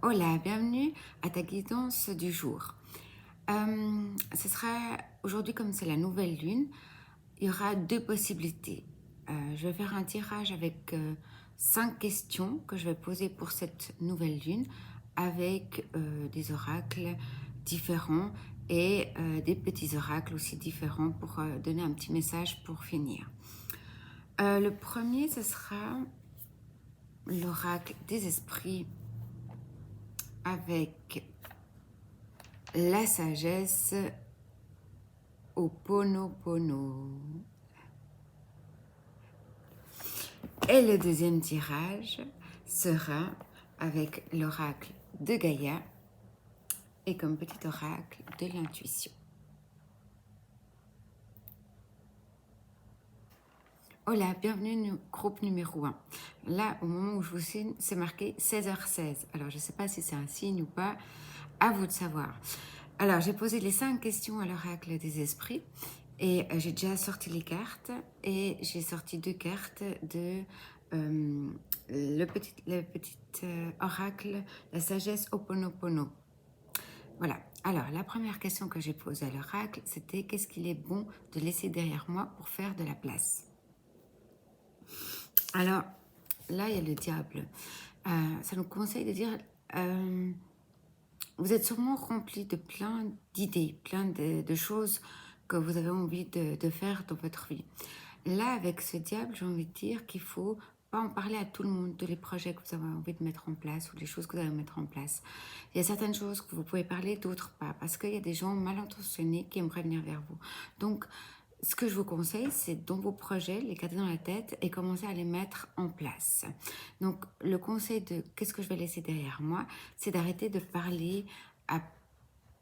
Hola, bienvenue à ta guidance du jour. Ce sera aujourd'hui, comme c'est la nouvelle lune, il y aura deux possibilités. Je vais faire un tirage avec 5 questions que je vais poser pour cette nouvelle lune avec des oracles différents et des petits oracles aussi différents pour donner un petit message pour finir. Le premier, ce sera l'oracle des esprits avec la sagesse au Ponopono. Et le deuxième tirage sera avec l'oracle de Gaïa et comme petit oracle de l'intuition. Hola, bienvenue au groupe numéro 1. Là, au moment où je vous signe, c'est marqué 16h16. Alors, je ne sais pas si c'est un signe ou pas, à vous de savoir. Alors, j'ai posé les 5 questions à l'oracle des esprits et j'ai déjà sorti les cartes et j'ai sorti 2 cartes de le petit oracle, la sagesse Ho'oponopono. Voilà. Alors, la première question que j'ai posée à l'oracle, c'était qu'est-ce qu'il est bon de laisser derrière moi pour faire de la place? Alors, là, il y a le diable. Ça nous conseille de dire, vous êtes sûrement rempli de plein d'idées, plein de choses que vous avez envie de faire dans votre vie. Là, avec ce diable, j'ai envie de dire qu'il faut pas en parler à tout le monde, de les projets que vous avez envie de mettre en place ou les choses que vous allez mettre en place. Il y a certaines choses que vous pouvez parler, d'autres pas, parce qu'il y a des gens mal intentionnés qui aimeraient venir vers vous. Donc, ce que je vous conseille, c'est dans vos projets, les garder dans la tête et commencer à les mettre en place. Donc, le conseil de qu'est-ce que je vais laisser derrière moi, c'est d'arrêter de parler à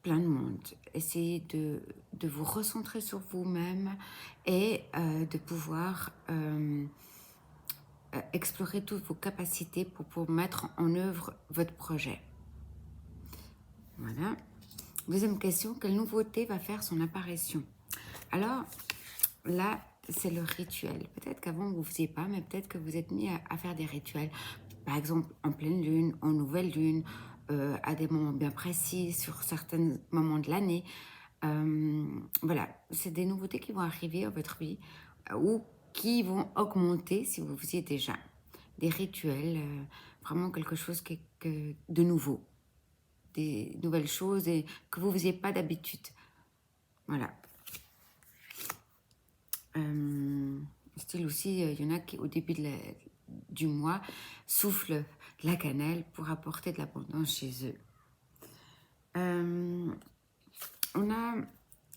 plein de monde. Essayez de vous recentrer sur vous-même et de pouvoir explorer toutes vos capacités pour mettre en œuvre votre projet. Voilà. Deuxième question, quelle nouveauté va faire son apparition? Alors, là, c'est le rituel. Peut-être qu'avant, vous ne faisiez pas, mais peut-être que vous êtes mis à faire des rituels. Par exemple, en pleine lune, en nouvelle lune, à des moments bien précis, sur certains moments de l'année. Voilà, c'est des nouveautés qui vont arriver à votre vie ou qui vont augmenter si vous faisiez déjà. Des rituels, vraiment quelque chose de nouveau. Des nouvelles choses et que vous ne faisiez pas d'habitude. Voilà. Style aussi, il y en a qui, au début du mois, soufflent de la cannelle pour apporter de l'abondance chez eux. On a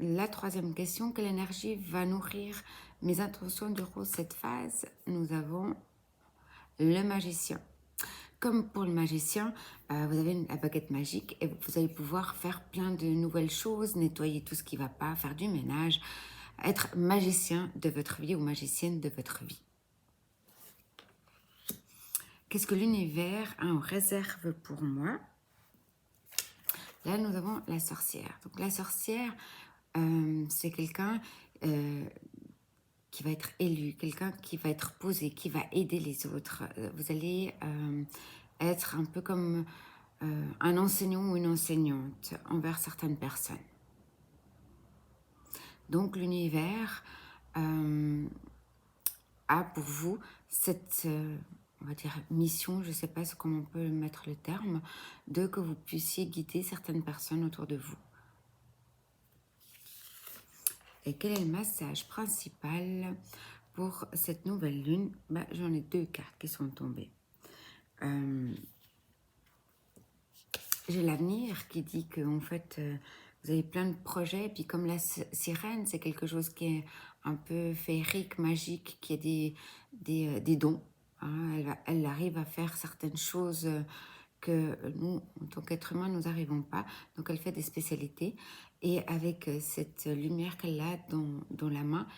la troisième question. Quelle énergie va nourrir mes intentions durant cette phase? Nous avons le magicien. Comme pour le magicien, vous avez la baguette magique et vous allez pouvoir faire plein de nouvelles choses, nettoyer tout ce qui ne va pas, faire du ménage, être magicien de votre vie ou magicienne de votre vie. Qu'est-ce que l'univers a en réserve pour moi? Là, nous avons la sorcière. Donc, la sorcière, c'est quelqu'un qui va être élu, quelqu'un qui va être posé, qui va aider les autres. Vous allez être un peu comme un enseignant ou une enseignante envers certaines personnes. Donc, l'univers a pour vous cette, on va dire, mission, je ne sais pas comment on peut mettre le terme, de que vous puissiez guider certaines personnes autour de vous. Et quel est le message principal pour cette nouvelle lune? J'en ai 2 cartes qui sont tombées. J'ai l'avenir qui dit que en fait, vous avez plein de projets. Et puis comme la sirène, c'est quelque chose qui est un peu féerique, magique, qui a des dons. Hein. Elle arrive à faire certaines choses que nous, en tant qu'être humain, nous n'arrivons pas. Donc, elle fait des spécialités. Et avec cette lumière qu'elle a dans la main,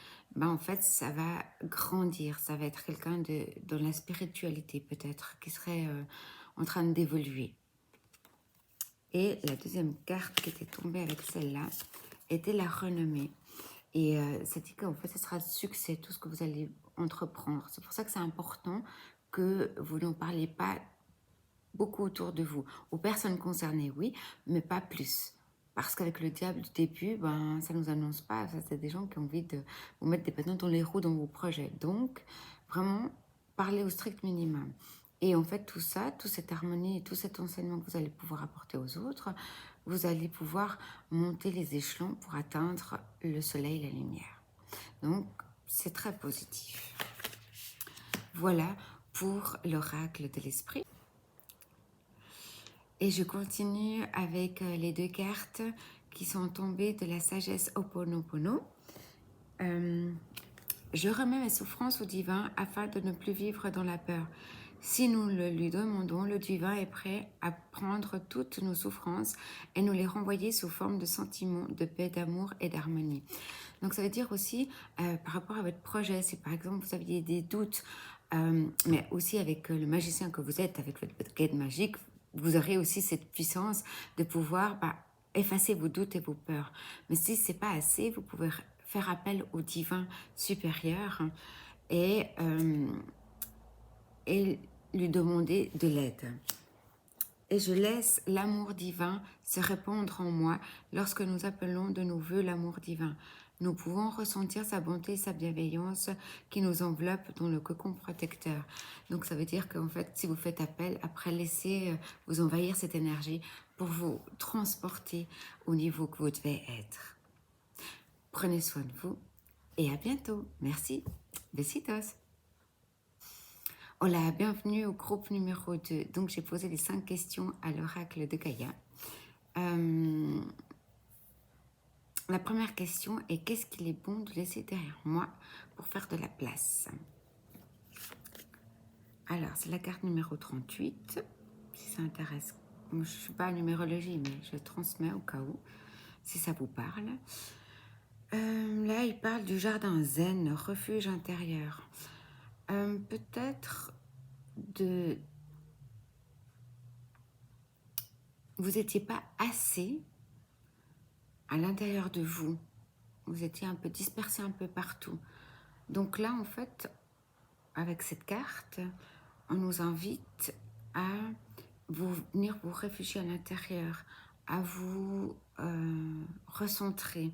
en fait, ça va grandir. Ça va être quelqu'un dans la spiritualité, peut-être, qui serait en train d'évoluer. Et la deuxième carte qui était tombée avec celle-là était la renommée. Et ça dit qu'en fait, ce sera le succès, tout ce que vous allez entreprendre. C'est pour ça que c'est important que vous n'en parliez pas beaucoup autour de vous. Aux personnes concernées, oui, mais pas plus. Parce qu'avec le diable du début, ben, ça ne nous annonce pas. Ça, c'est des gens qui ont envie de vous mettre des bâtons dans les roues dans vos projets. Donc, vraiment, parlez au strict minimum. Et en fait, tout ça, toute cette harmonie et tout cet enseignement que vous allez pouvoir apporter aux autres, vous allez pouvoir monter les échelons pour atteindre le soleil et la lumière. Donc, c'est très positif. Voilà pour l'oracle de l'esprit. Et je continue avec les 2 cartes qui sont tombées de la sagesse Ho'oponopono. Je remets mes souffrances au divin afin de ne plus vivre dans la peur. Si nous le lui demandons, le divin est prêt à prendre toutes nos souffrances et nous les renvoyer sous forme de sentiments, de paix, d'amour et d'harmonie. Donc ça veut dire aussi, par rapport à votre projet, si par exemple vous aviez des doutes, mais aussi avec le magicien que vous êtes, avec votre baguette magique, vous aurez aussi cette puissance de pouvoir effacer vos doutes et vos peurs. Mais si ce n'est pas assez, vous pouvez faire appel au divin supérieur et lui demander de l'aide. Et je laisse l'amour divin se répandre en moi lorsque nous appelons de nos voeux l'amour divin. Nous pouvons ressentir sa bonté et sa bienveillance qui nous enveloppent dans le cocon protecteur. Donc ça veut dire qu'en fait, si vous faites appel, après laissez vous envahir cette énergie pour vous transporter au niveau que vous devez être. Prenez soin de vous et à bientôt. Merci. Besitos. Hola, bienvenue au groupe numéro 2. Donc, j'ai posé les 5 questions à l'oracle de Gaïa. La première question est: qu'est-ce qu'il est bon de laisser derrière moi pour faire de la place? Alors, c'est la carte numéro 38. Si ça intéresse, je ne suis pas en numérologie, mais je transmets au cas où, si ça vous parle. Là, il parle du jardin zen, refuge intérieur. Peut-être vous n'étiez pas assez à l'intérieur de vous. Vous étiez un peu dispersé un peu partout. Donc là, en fait, avec cette carte, on nous invite à venir vous réfugier à l'intérieur, à vous recentrer.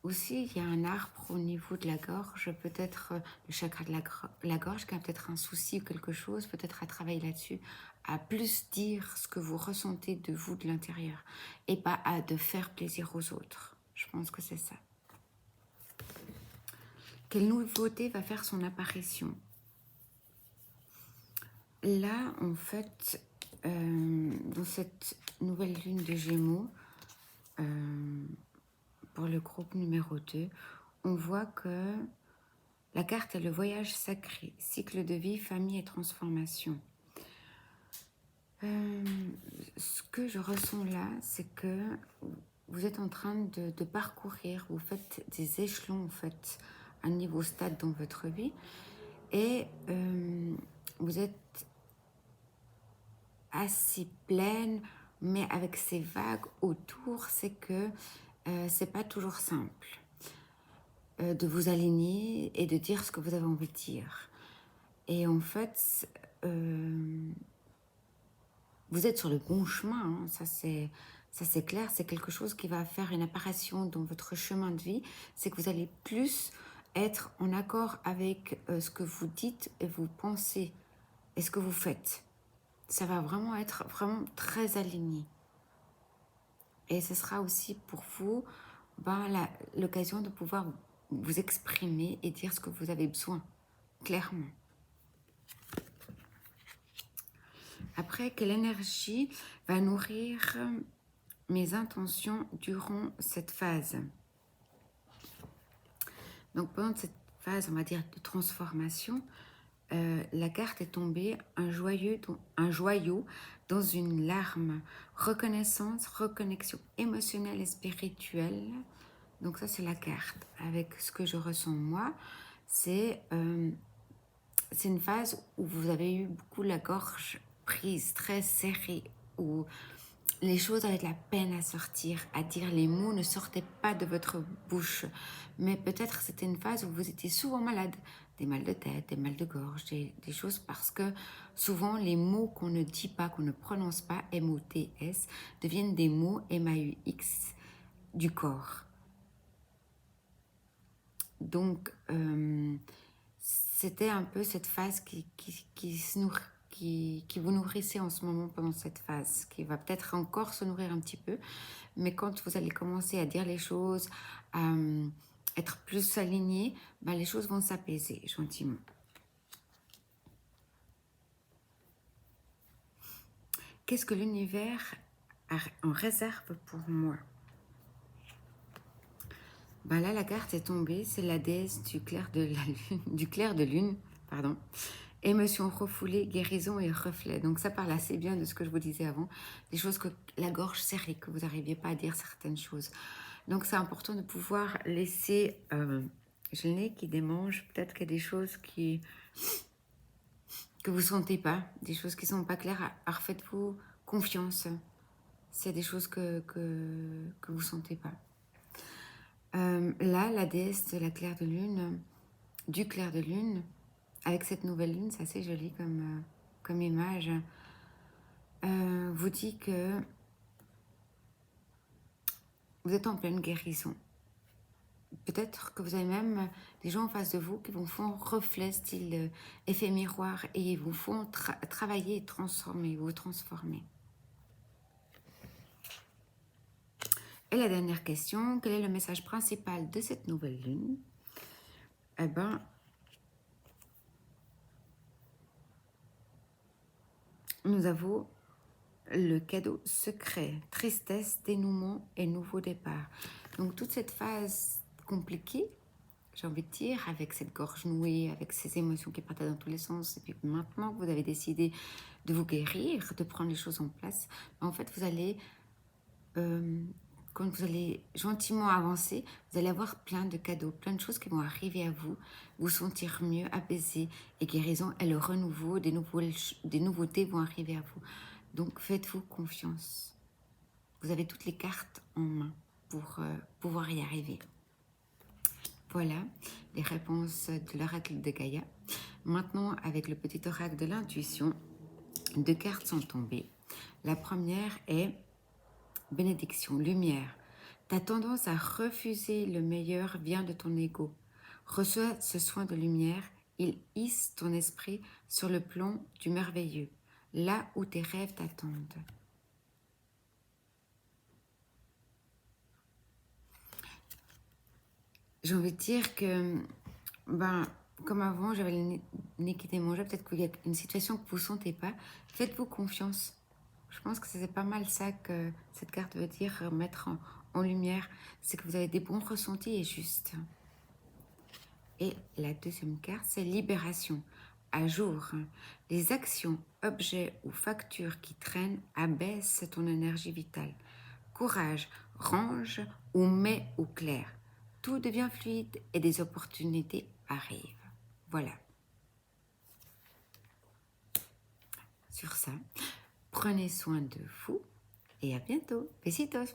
Aussi, il y a un arbre au niveau de la gorge, peut-être le chakra de la gorge, qui a peut-être un souci ou quelque chose, peut-être à travailler là-dessus, à plus dire ce que vous ressentez de vous de l'intérieur, et pas à de faire plaisir aux autres. Je pense que c'est ça. Quelle nouveauté va faire son apparition? Là, en fait, dans cette nouvelle lune de Gémeaux, pour le groupe numéro 2, on voit que la carte est le voyage sacré, cycle de vie, famille et transformation. Ce que je ressens là, c'est que vous êtes en train de parcourir, vous faites des échelons en fait, à niveau stade dans votre vie, et vous êtes assez pleine, mais avec ces vagues autour, c'est que c'est pas toujours simple de vous aligner et de dire ce que vous avez envie de dire. Et en fait, vous êtes sur le bon chemin, hein, ça c'est clair, c'est quelque chose qui va faire une apparition dans votre chemin de vie, c'est que vous allez plus être en accord avec ce que vous dites et vous pensez et ce que vous faites. Ça va vraiment être très aligné. Et ce sera aussi pour vous l'occasion de pouvoir vous exprimer et dire ce que vous avez besoin, clairement. Après, quelle énergie va nourrir mes intentions durant cette phase? Donc pendant cette phase, on va dire, de transformation, la carte est tombée, un joyau dans une larme, reconnaissance, reconnexion émotionnelle et spirituelle. Donc ça, c'est la carte. Avec ce que je ressens moi, c'est une phase où vous avez eu beaucoup la gorge prise, très serrée, où les choses avaient de la peine à sortir, à dire, les mots ne sortaient pas de votre bouche. Mais peut-être c'était une phase où vous étiez souvent malade, des mal de tête, des mal de gorge, des choses parce que souvent les mots qu'on ne dit pas, qu'on ne prononce pas, M-O-T-S, deviennent des mots M-A-U-X du corps. Donc, c'était un peu cette phase qui vous nourrissait en ce moment pendant cette phase, qui va peut-être encore se nourrir un petit peu, mais quand vous allez commencer à dire les choses, à être plus aligné, ben les choses vont s'apaiser gentiment. Qu'est-ce que l'univers a en réserve pour moi? Ben là, la carte est tombée, c'est la déesse du clair de la lune, du clair de lune, pardon. Émotions refoulées, guérison et reflet. Donc ça parle assez bien de ce que je vous disais avant, des choses que la gorge serrée, que vous n'arriviez pas à dire certaines choses. Donc c'est important de pouvoir laisser, j'ai le nez qui démange, peut-être qu'il y a des choses que vous ne sentez pas, des choses qui ne sont pas claires. Alors faites-vous confiance, c'est des choses que vous ne sentez pas. Là, la déesse de la claire de lune, du clair de lune, avec cette nouvelle lune, c'est assez joli comme image, vous dit que vous êtes en pleine guérison. Peut-être que vous avez même des gens en face de vous qui vous font reflet, style effet miroir, et vous font travailler et transformer, vous transformer. Et la dernière question, quel est le message principal de cette nouvelle lune? Eh bien, nous avons le cadeau secret, tristesse, dénouement et nouveau départ. Donc toute cette phase compliquée, j'ai envie de dire, avec cette gorge nouée, avec ces émotions qui partaient dans tous les sens, et puis maintenant que vous avez décidé de vous guérir, de prendre les choses en place, en fait vous allez, quand vous allez gentiment avancer, vous allez avoir plein de cadeaux, plein de choses qui vont arriver à vous, vous sentir mieux, apaisé, et guérison, et le renouveau, des nouveautés vont arriver à vous. Donc faites-vous confiance. Vous avez toutes les cartes en main pour pouvoir y arriver. Voilà les réponses de l'oracle de Gaïa. Maintenant, avec le petit oracle de l'intuition, 2 cartes sont tombées. La première est bénédiction, lumière. Ta tendance à refuser le meilleur vient de ton ego. Reçois ce soin de lumière, il hisse ton esprit sur le plan du merveilleux, là où tes rêves t'attendent. J'ai envie de dire que, comme avant, j'avais le nez qui démangeait, peut-être qu'il y a une situation que vous ne sentez pas. Faites-vous confiance. Je pense que c'est pas mal ça que cette carte veut dire, mettre en lumière. C'est que vous avez des bons ressentis et justes. Et la deuxième carte, c'est libération. À jour, les actions, objets ou factures qui traînent abaissent ton énergie vitale. Courage, range ou mets au clair. Tout devient fluide et des opportunités arrivent. Voilà. Sur ça, prenez soin de vous et à bientôt. Besitos.